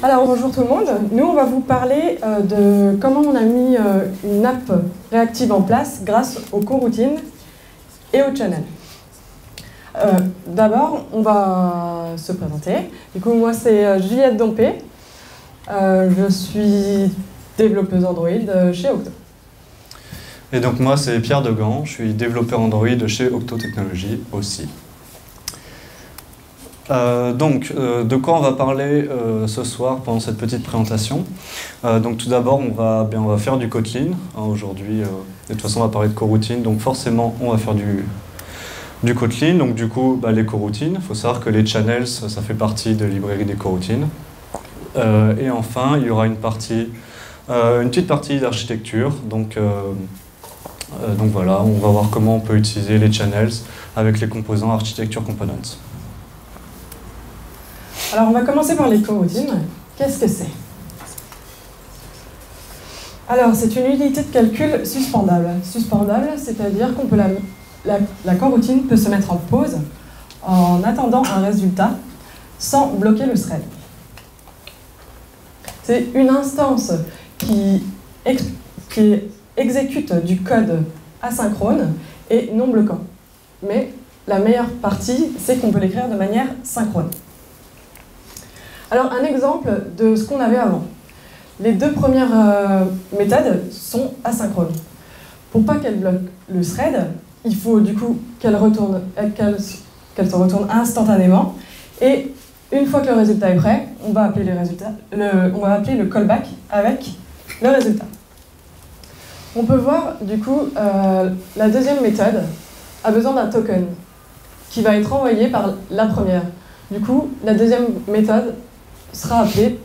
Alors bonjour tout le monde, nous on va vous parler de comment on a mis une app réactive en place grâce aux coroutines et aux channels. D'abord on va se présenter, du coup moi c'est Juliette Dompé, je suis développeuse Android chez Octo. Et donc moi c'est Pierre Degan, je suis développeur Android chez Octo Technologies aussi. De quoi on va parler ce soir pendant cette petite présentation. Donc tout d'abord on va faire du Kotlin aujourd'hui. De toute façon on va parler de coroutines, donc forcément on va faire du Kotlin. Donc du coup les coroutines, il faut savoir que les channels ça fait partie de la librairie des coroutines. Et enfin il y aura une petite partie d'architecture. Donc voilà, on va voir comment on peut utiliser les channels avec les composants Architecture Components. Alors on va commencer par les coroutines. Qu'est-ce que c'est? Alors c'est une unité de calcul suspendable. Suspendable, c'est-à-dire qu'on peut la coroutine peut se mettre en pause en attendant un résultat sans bloquer le thread. C'est une instance qui exécute du code asynchrone et non bloquant. Mais la meilleure partie, c'est qu'on peut l'écrire de manière synchrone. Alors un exemple de ce qu'on avait avant. Les deux premières méthodes sont asynchrones. Pour pas qu'elles bloquent le thread, il faut du coup qu'elles se retournent instantanément. Et une fois que le résultat est prêt, on va appeler le callback avec le résultat. On peut voir du coup la deuxième méthode a besoin d'un token qui va être envoyé par la première. Du coup, la deuxième méthode sera appelée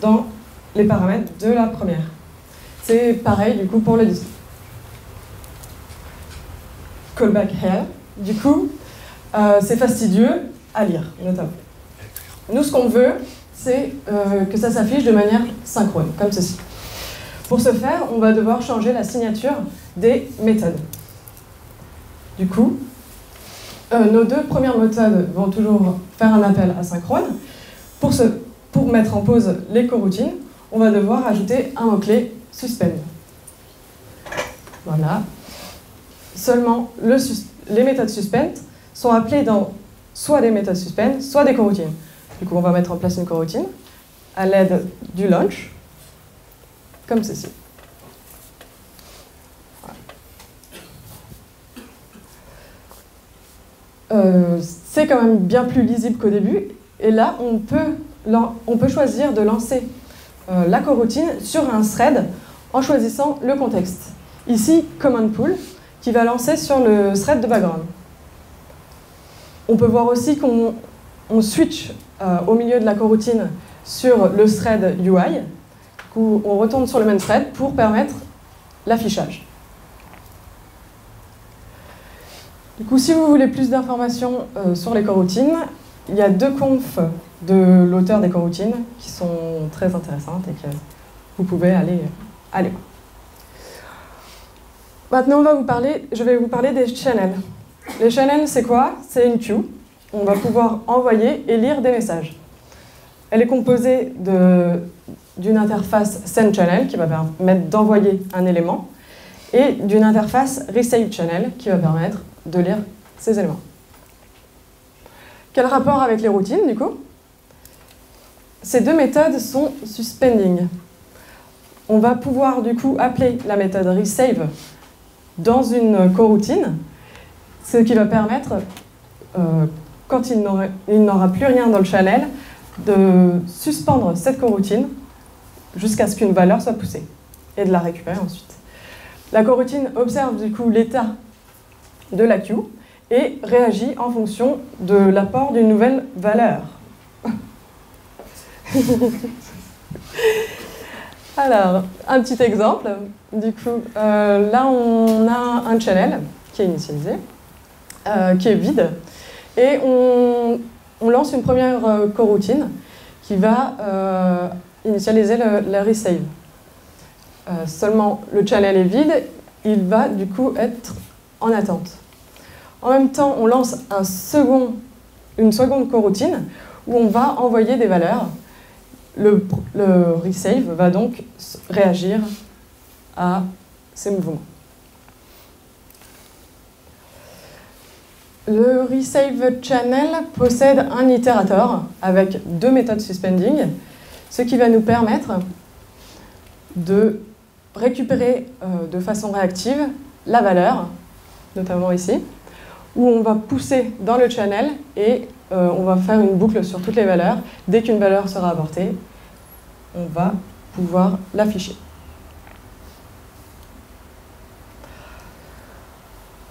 dans les paramètres de la première. C'est pareil du coup pour le display. Callback here, du coup, c'est fastidieux à lire, notamment. Nous, ce qu'on veut, c'est que ça s'affiche de manière synchrone, comme ceci. Pour ce faire, on va devoir changer la signature des méthodes. Du coup, nos deux premières méthodes vont toujours faire un appel asynchrone. Pour mettre en pause les coroutines, on va devoir ajouter un mot-clé suspend. Voilà. Seulement, les méthodes suspend sont appelées dans soit des méthodes suspend, soit des coroutines. Du coup, on va mettre en place une coroutine à l'aide du launch, comme ceci. C'est quand même bien plus lisible qu'au début. Et là, on peut choisir de lancer la coroutine sur un thread en choisissant le contexte. Ici, command pool, qui va lancer sur le thread de background. On peut voir aussi qu'on switch au milieu de la coroutine sur le thread UI. Du coup, on retourne sur le même thread pour permettre l'affichage. Du coup, si vous voulez plus d'informations sur les coroutines, il y a deux confs de l'auteur des coroutines qui sont très intéressantes et que vous pouvez aller voir. Maintenant, je vais vous parler des channels. Les channels, c'est quoi? C'est une queue. On va pouvoir envoyer et lire des messages. Elle est composée d'une interface sendChannel qui va permettre d'envoyer un élément et d'une interface receiveChannel qui va permettre de lire ces éléments. Quel rapport avec les routines, du coup? Ces deux méthodes sont suspending. On va pouvoir, du coup, appeler la méthode resave dans une coroutine, ce qui va permettre, quand il n'aura plus rien dans le channel, de suspendre cette coroutine jusqu'à ce qu'une valeur soit poussée et de la récupérer ensuite. La coroutine observe, du coup, l'état de la queue et réagit en fonction de l'apport d'une nouvelle valeur. Alors, un petit exemple. Du coup, là, on a un channel qui est initialisé, qui est vide, et on lance une première coroutine qui va initialiser le resave. Seulement, le channel est vide, il va du coup être en attente. En même temps, on lance une seconde coroutine où on va envoyer des valeurs le resave va donc réagir à ces mouvements. Le resave channel possède un itérateur avec 2 méthodes suspending, ce qui va nous permettre de récupérer de façon réactive la valeur, notamment ici, où on va pousser dans le channel et on va faire une boucle sur toutes les valeurs. Dès qu'une valeur sera apportée, on va pouvoir l'afficher.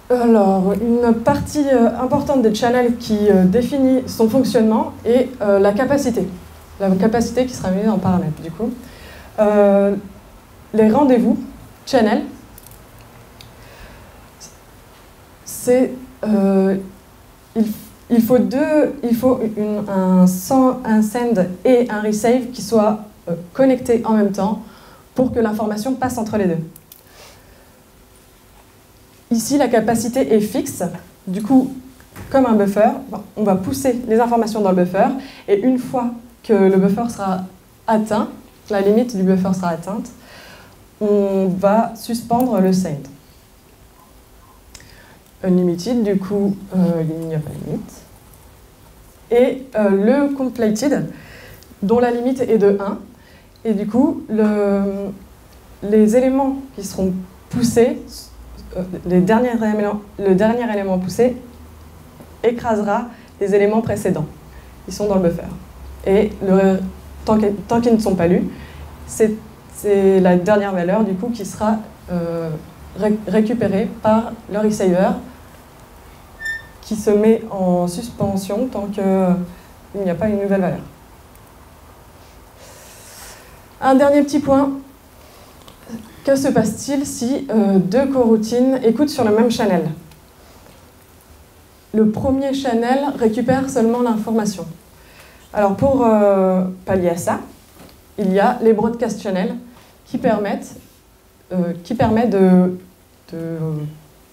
Alors, une partie importante des channels qui définit son fonctionnement est la capacité. La capacité qui sera mise en paramètre, du coup. Les rendez-vous channel, c'est il faut un send et un receive qui soient connectés en même temps pour que l'information passe entre les deux. Ici, la capacité est fixe. Du coup, comme un buffer, on va pousser les informations dans le buffer et une fois que le buffer sera atteint, la limite du buffer sera atteinte, on va suspendre le send. Unlimited, du coup, il n'y a pas de limite. Et le completed, dont la limite est de 1. Et du coup, les éléments qui seront poussés, le dernier élément poussé écrasera les éléments précédents. Ils sont dans le buffer. Et tant qu'ils ne sont pas lus, c'est la dernière valeur du coup qui sera récupérée par le receiver qui se met en suspension tant qu'il n'y a pas une nouvelle valeur. Un dernier petit point. Que se passe-t-il si 2 coroutines écoutent sur le même channel? Le premier channel récupère seulement l'information. Alors pour pallier à ça, il y a les broadcast channels qui permettent de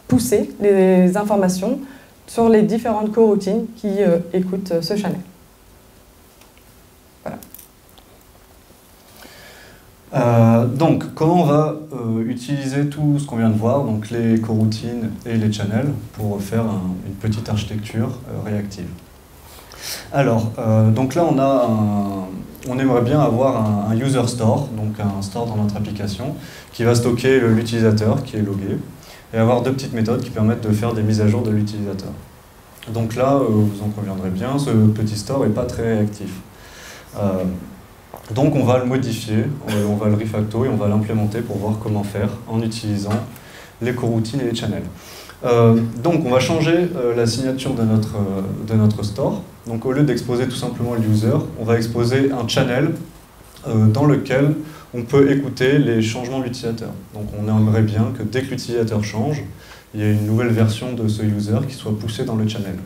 pousser les informations sur les différentes coroutines qui écoutent ce channel. Voilà. Donc, comment on va utiliser tout ce qu'on vient de voir, donc les coroutines et les channels, pour faire une petite architecture réactive. Alors, donc là, on aimerait bien avoir un user store, donc un store dans notre application, qui va stocker l'utilisateur qui est logué, et avoir 2 petites méthodes qui permettent de faire des mises à jour de l'utilisateur. Donc là, vous en conviendrez bien, ce petit store n'est pas très réactif. Donc on va le modifier, on va le refacto et on va l'implémenter pour voir comment faire en utilisant les coroutines et les channels. Donc on va changer la signature de notre store. Donc au lieu d'exposer tout simplement le user, on va exposer un channel dans lequel on peut écouter les changements de l'utilisateur. Donc on aimerait bien que dès que l'utilisateur change, il y ait une nouvelle version de ce user qui soit poussée dans le channel.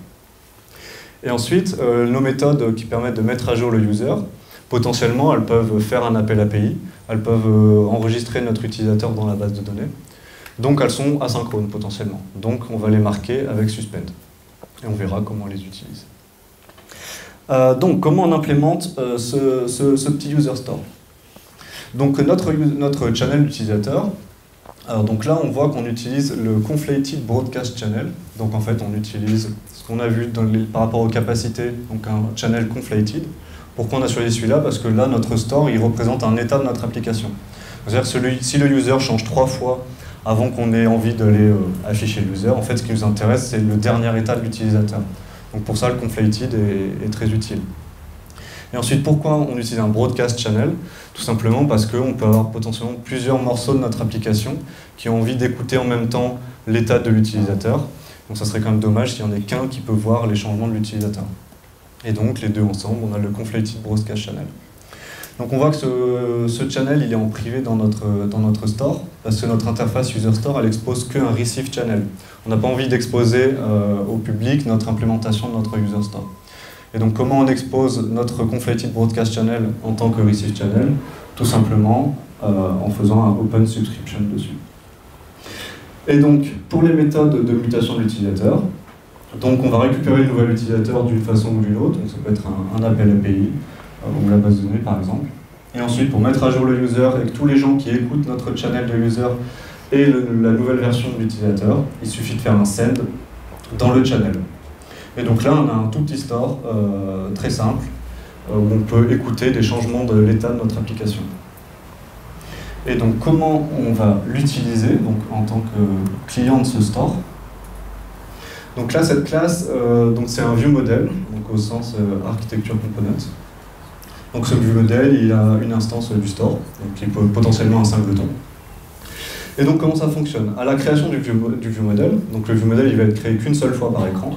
Et ensuite, nos méthodes qui permettent de mettre à jour le user, potentiellement, elles peuvent faire un appel API, elles peuvent enregistrer notre utilisateur dans la base de données. Donc elles sont asynchrones potentiellement. Donc on va les marquer avec suspend. Et on verra comment on les utilise. Donc comment on implémente ce petit user store? Donc notre channel d'utilisateur, donc là on voit qu'on utilise le conflated broadcast channel. Donc en fait on utilise ce qu'on a vu par rapport aux capacités, donc un channel conflated. Pourquoi on a choisi celui-là? Parce que là notre store il représente un état de notre application. C'est-à-dire si le user change 3 fois avant qu'on ait envie d'aller afficher le user, en fait ce qui nous intéresse c'est le dernier état de l'utilisateur. Donc pour ça le conflated est très utile. Et ensuite pourquoi on utilise un broadcast channel? Tout simplement parce qu'on peut avoir potentiellement plusieurs morceaux de notre application qui ont envie d'écouter en même temps l'état de l'utilisateur. Donc ça serait quand même dommage s'il n'y en ait qu'un qui peut voir les changements de l'utilisateur. Et donc les deux ensemble, on a le conflated broadcast channel. Donc on voit que ce channel il est en privé dans notre store, parce que notre interface user store elle expose qu'un receive channel. On n'a pas envie d'exposer au public notre implémentation de notre user store. Et donc comment on expose notre conflated broadcast channel en tant que receive channel? Tout simplement en faisant un open subscription dessus. Et donc pour les méthodes de mutation de l'utilisateur, donc on va récupérer le nouvel utilisateur d'une façon ou d'une autre, donc ça peut être un appel API, ou la base de données par exemple. Et ensuite, pour mettre à jour le user et que tous les gens qui écoutent notre channel de user aient la nouvelle version de l'utilisateur, il suffit de faire un send dans le channel. Et donc là, on a un tout petit store très simple où on peut écouter des changements de l'état de notre application. Et donc, comment on va l'utiliser en tant que client de ce store? Donc là, cette classe, c'est un ViewModel, donc au sens architecture component. Donc ce ViewModel, il a une instance du store, donc qui peut potentiellement un singleton. Et donc comment ça fonctionne? À la création du ViewModel, donc le ViewModel il va être créé qu'une seule fois par écran.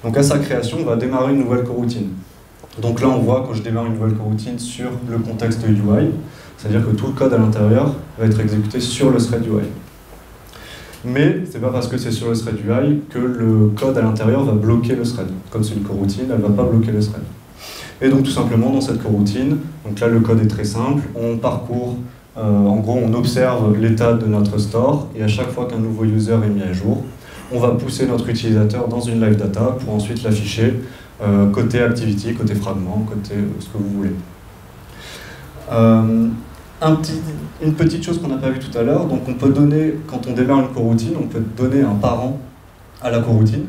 Donc à sa création, on va démarrer une nouvelle coroutine. Donc là, on voit quand je démarre une nouvelle coroutine sur le contexte UI, c'est-à-dire que tout le code à l'intérieur va être exécuté sur le thread UI. Mais c'est pas parce que c'est sur le thread UI que le code à l'intérieur va bloquer le thread. Comme c'est une coroutine, elle ne va pas bloquer le thread. Et donc tout simplement dans cette coroutine, donc là le code est très simple, on parcourt, en gros on observe l'état de notre store et à chaque fois qu'un nouveau user est mis à jour, on va pousser notre utilisateur dans une live data pour ensuite l'afficher côté activity, côté fragment, côté ce que vous voulez. Une petite chose qu'on n'a pas vu tout à l'heure, donc on peut donner, quand on démarre une coroutine, on peut donner un parent à la coroutine.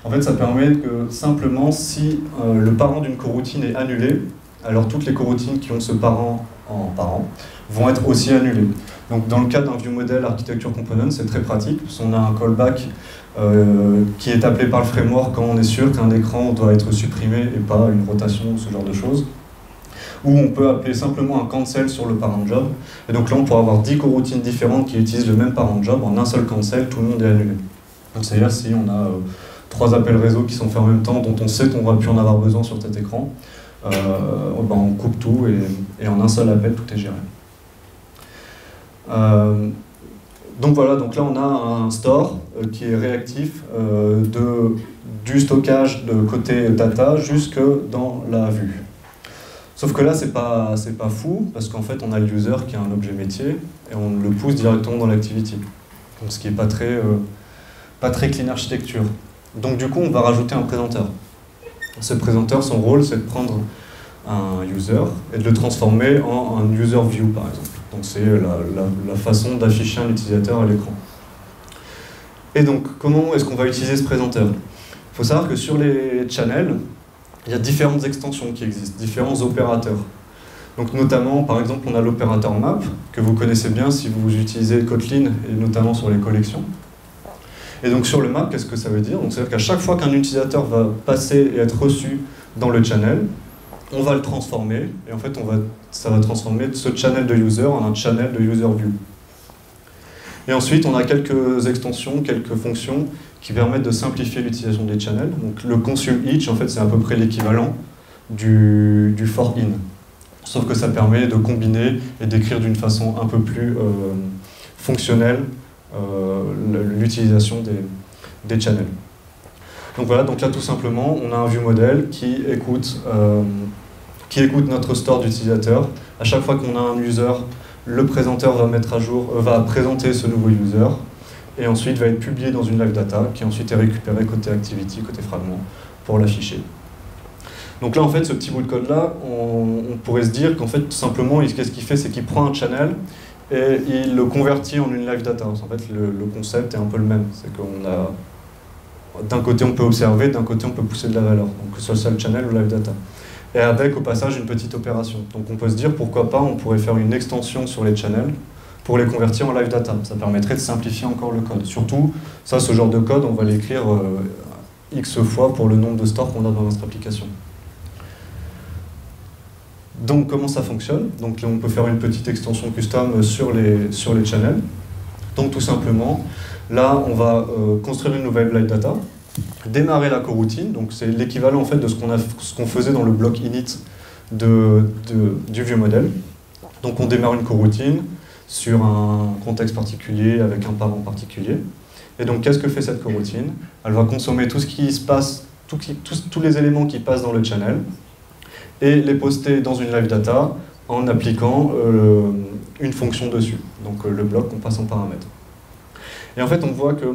En fait, ça permet que simplement, si le parent d'une coroutine est annulé, alors toutes les coroutines qui ont ce parent en parent vont être aussi annulées. Donc dans le cas d'un ViewModel architecture component, c'est très pratique, parce qu'on a un callback qui est appelé par le framework quand on est sûr qu'un écran doit être supprimé et pas une rotation ou ce genre de choses. Ou on peut appeler simplement un cancel sur le parent job. Et donc là, on pourra avoir 10 coroutines différentes qui utilisent le même parent job. En un seul cancel, tout le monde est annulé. Donc c'est-à-dire si on a 3 appels réseau qui sont faits en même temps, dont on sait qu'on va plus en avoir besoin sur cet écran, on coupe tout et en un seul appel, tout est géré. Donc voilà, donc là on a un store qui est réactif du stockage de côté data jusque dans la vue. Sauf que là c'est pas fou, parce qu'en fait on a le user qui a un objet métier et on le pousse directement dans l'activity. Donc ce qui n'est pas très clean architecture. Donc du coup on va rajouter un présenteur. Ce présenteur, son rôle c'est de prendre un user et de le transformer en un user view par exemple. Donc c'est la façon d'afficher un utilisateur à l'écran. Et donc comment est-ce qu'on va utiliser ce présenteur? Il faut savoir que sur les channels, il y a différentes extensions qui existent, différents opérateurs. Donc notamment, par exemple, on a l'opérateur map, que vous connaissez bien si vous utilisez Kotlin, et notamment sur les collections. Et donc sur le map, qu'est-ce que ça veut dire? Donc c'est-à-dire qu'à chaque fois qu'un utilisateur va passer et être reçu dans le channel, on va le transformer, et en fait ça va transformer ce channel de user en un channel de user view. Et ensuite, on a quelques extensions, quelques fonctions qui permettent de simplifier l'utilisation des channels. Donc le consul each, en fait, c'est à peu près l'équivalent du for in. Sauf que ça permet de combiner et d'écrire d'une façon un peu plus fonctionnelle l'utilisation des channels. Donc voilà, donc là tout simplement, on a un ViewModel qui écoute notre store d'utilisateurs. À chaque fois qu'on a un user, le présenteur va présenter ce nouveau user et ensuite va être publié dans une live data qui ensuite est récupérée côté activity, côté fragment pour l'afficher. Donc là en fait ce petit bout de code là, on pourrait se dire qu'en fait tout simplement qu'est-ce qu'il fait, c'est qu'il prend un channel et il le convertit en une live data. En fait le concept est un peu le même, c'est qu'on a d'un côté on peut observer, d'un côté on peut pousser de la valeur, donc que ce soit le channel ou live data. Et avec au passage une petite opération. Donc on peut se dire pourquoi pas on pourrait faire une extension sur les channels pour les convertir en live data. Ça permettrait de simplifier encore le code. Surtout, ça, ce genre de code, on va l'écrire X fois pour le nombre de stores qu'on a dans notre application. Donc comment ça fonctionne? Donc là, on peut faire une petite extension custom sur les channels. Donc tout simplement, là on va construire une nouvelle live data, démarrer la coroutine, donc c'est l'équivalent en fait de ce qu'on faisait dans le bloc init du ViewModel. Donc on démarre une coroutine sur un contexte particulier avec un parent particulier. Et donc qu'est-ce que fait cette coroutine? Elle va consommer tout ce qui se passe, tous les éléments qui passent dans le channel et les poster dans une live data en appliquant une fonction dessus. Donc le bloc qu'on passe en paramètre. Et en fait on voit que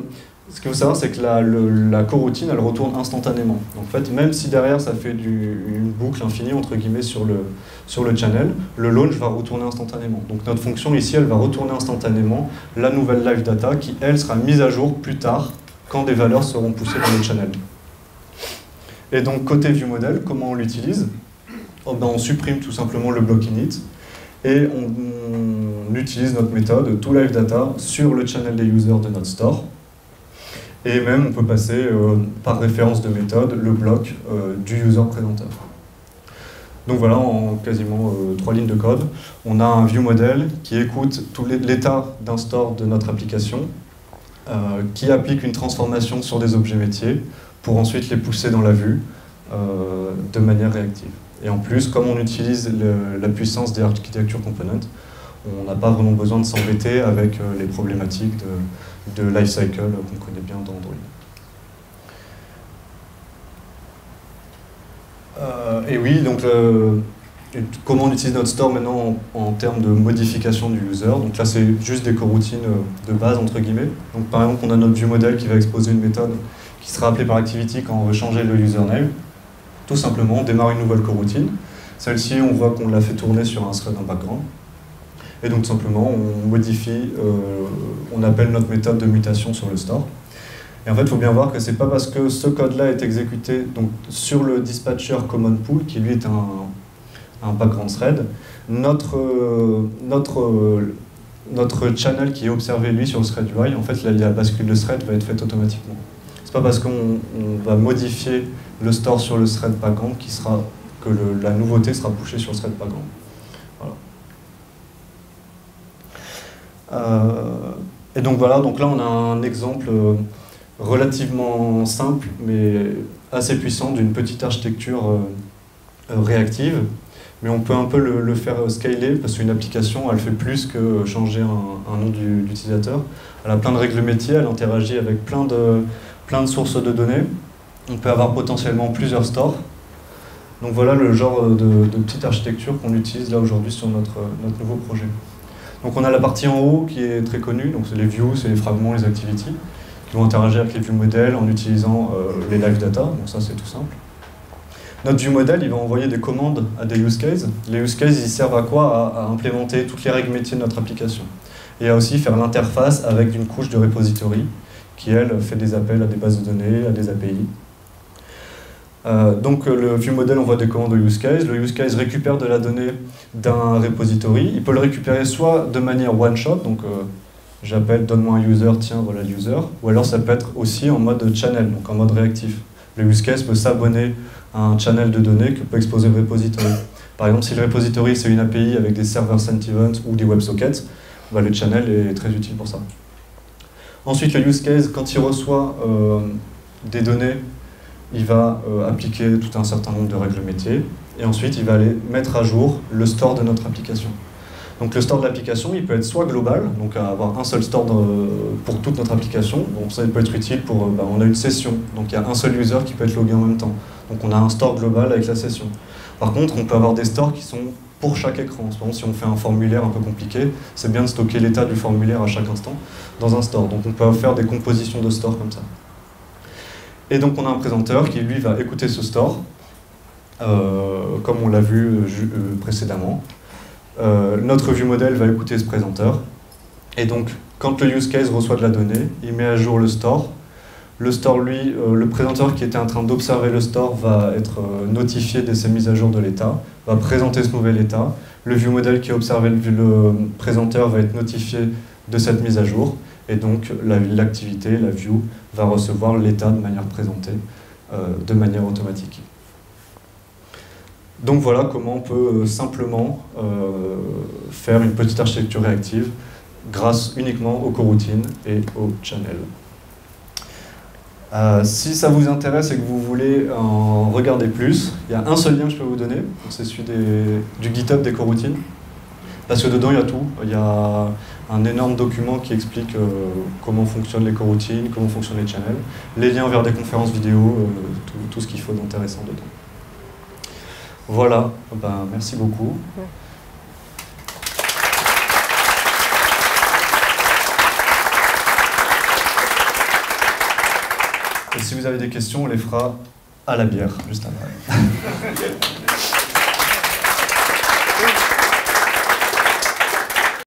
Ce qu'il faut savoir, c'est que la coroutine, elle retourne instantanément. En fait, même si derrière, ça fait une boucle infinie, entre guillemets, sur le channel, le launch va retourner instantanément. Donc notre fonction ici, elle va retourner instantanément la nouvelle live data qui, elle, sera mise à jour plus tard, quand des valeurs seront poussées dans le channel. Et donc, côté ViewModel, comment on l'utilise? On supprime tout simplement le block init, et on utilise notre méthode toLiveData sur le channel des users de notre store. Et même, on peut passer par référence de méthode le bloc du user présenteur. Donc voilà, en quasiment 3 lignes de code, on a un ViewModel qui écoute tout l'état d'un store de notre application, qui applique une transformation sur des objets métiers pour ensuite les pousser dans la vue de manière réactive. Et en plus, comme on utilise la puissance des architecture components, on n'a pas vraiment besoin de s'embêter avec les problématiques de lifecycle qu'on connaît bien dans Android. Et oui, donc comment on utilise notre store maintenant en termes de modification du user. Donc là, c'est juste des coroutines de base, entre guillemets. Donc par exemple, on a notre ViewModel qui va exposer une méthode qui sera appelée par activity quand on veut changer le username. Tout simplement, on démarre une nouvelle coroutine. Celle-ci, on voit qu'on l'a fait tourner sur un thread en background. Et donc, tout simplement, on modifie, on appelle notre méthode de mutation sur le store. Et en fait, il faut bien voir que ce n'est pas parce que ce code-là est exécuté donc, sur le dispatcher common pool, qui lui est un background thread, notre channel qui est observé, lui, sur le thread UI, en fait, la bascule de thread va être faite automatiquement. Ce n'est pas parce qu'on va modifier le store sur le thread background que la nouveauté sera pushée sur le thread background. Et donc voilà, donc là on a un exemple relativement simple mais assez puissant d'une petite architecture réactive, mais on peut un peu le faire scaler parce qu'une application elle fait plus que changer un nom d'utilisateur. Elle a plein de règles métiers, elle interagit avec plein de sources de données. On peut avoir potentiellement plusieurs stores. Donc voilà le genre de petite architecture qu'on utilise là aujourd'hui sur notre nouveau projet. Donc on a la partie en haut qui est très connue, donc c'est les views, c'est les fragments, les activities, qui vont interagir avec les ViewModel en utilisant les live data, donc ça c'est tout simple. Notre ViewModel, il va envoyer des commandes à des use cases. Les use cases, ils servent à quoi? À implémenter toutes les règles métiers de notre application. Et à aussi faire l'interface avec une couche de repository, qui elle fait des appels à des bases de données, à des API. Donc le ViewModel envoie des commandes au use case, le use case récupère de la donnée d'un repository, il peut le récupérer soit de manière one shot, donc j'appelle donne-moi un user, tiens voilà le user, ou alors ça peut être aussi en mode channel, donc en mode réactif. Le use case peut s'abonner à un channel de données que peut exposer le repository. Par exemple si le repository c'est une API avec des server sent events ou des WebSockets, bah, le channel est très utile pour ça. Ensuite le use case quand il reçoit des données, il va appliquer tout un certain nombre de règles métiers et ensuite il va aller mettre à jour le store de notre application. Donc le store de l'application, il peut être soit global, donc avoir un seul store pour toute notre application. Donc ça peut être utile pour, on a une session, donc il y a un seul user qui peut être logué en même temps. Donc on a un store global avec la session. Par contre, on peut avoir des stores qui sont pour chaque écran. Par exemple, si on fait un formulaire un peu compliqué, c'est bien de stocker l'état du formulaire à chaque instant dans un store. Donc on peut faire des compositions de stores comme ça. Et donc on a un présenteur qui lui va écouter ce store, comme on l'a vu précédemment. Notre ViewModel va écouter ce présenteur. Et donc quand le use case reçoit de la donnée, il met à jour le store. Le store, lui, le présenteur qui était en train d'observer le store va être notifié de ces mises à jour de l'état, va présenter ce nouvel état. Le ViewModel qui a observé le présenteur va être notifié de cette mise à jour. Et donc l'activité, la view, va recevoir l'état de manière présentée, de manière automatique. Donc voilà comment on peut simplement faire une petite architecture réactive grâce uniquement aux coroutines et aux channels. Si ça vous intéresse et que vous voulez en regarder plus, il y a un seul lien que je peux vous donner, c'est celui du GitHub des coroutines. Parce que dedans, il y a tout. Il y a un énorme document qui explique comment fonctionnent les coroutines, comment fonctionnent les channels, les liens vers des conférences vidéo, tout ce qu'il faut d'intéressant dedans. Voilà, merci beaucoup. si vous avez des questions, on les fera à la bière, juste après.